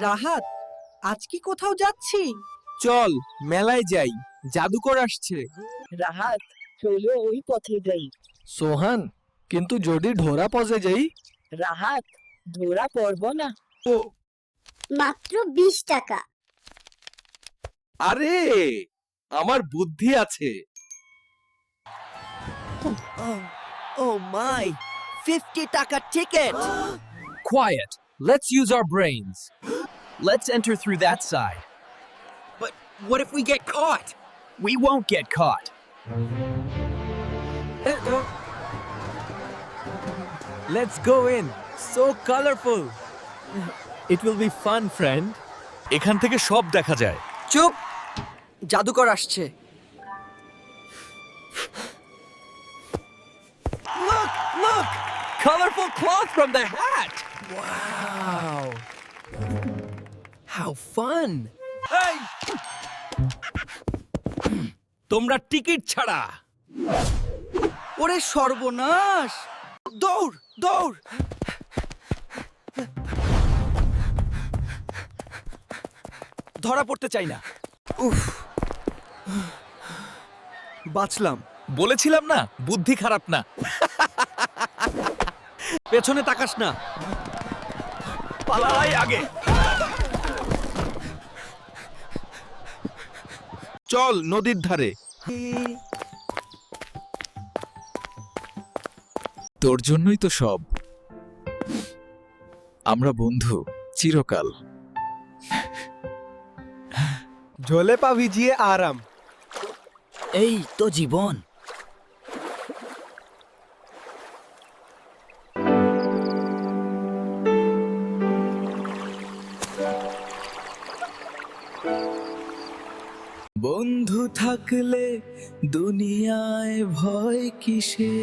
রাহাত, আজ কি কোথাও যাচ্ছি? চল মেলায় যাই, জাদুকর আসছে। রাহাত, চলো ওই পথে যাই। সোহান, কিন্তু যদি ঢোরা পজে যাই? রাহাত, ধরা পড়ব না। মাত্র 20 টাকা। আরে আমার বুদ্ধি আছে। Oh my, 50 টাকা ticket. Quiet. Let's use our brains. Let's enter through that side. But what if we get caught? We won't get caught. Let's go in. So colorful. It will be fun, friend. এখান থেকে সব দেখা যায়। চুপ, জাদুকর আসছে। Look! Colorful cloth from the hat. Wow. How fun. Hey! তোমরা ticket ছাড়া। ওরে সর্বনাশ! দৌড়, দৌড়! ধরা পড়তে চাই না। বাঁচলাম। বলেছিলাম না বুদ্ধি খারাপ না। পেছনে তাকাস না। পালাই আগে। চল নদীর ধারে। তোর জন্যই তো সব। আমরা বন্ধু চিরকাল। ঝোলে পা ভিজিয়ে আরাম। এই তো জীবন। বন্ধু থাকলে দুনিয়ায় ভয় কিসে।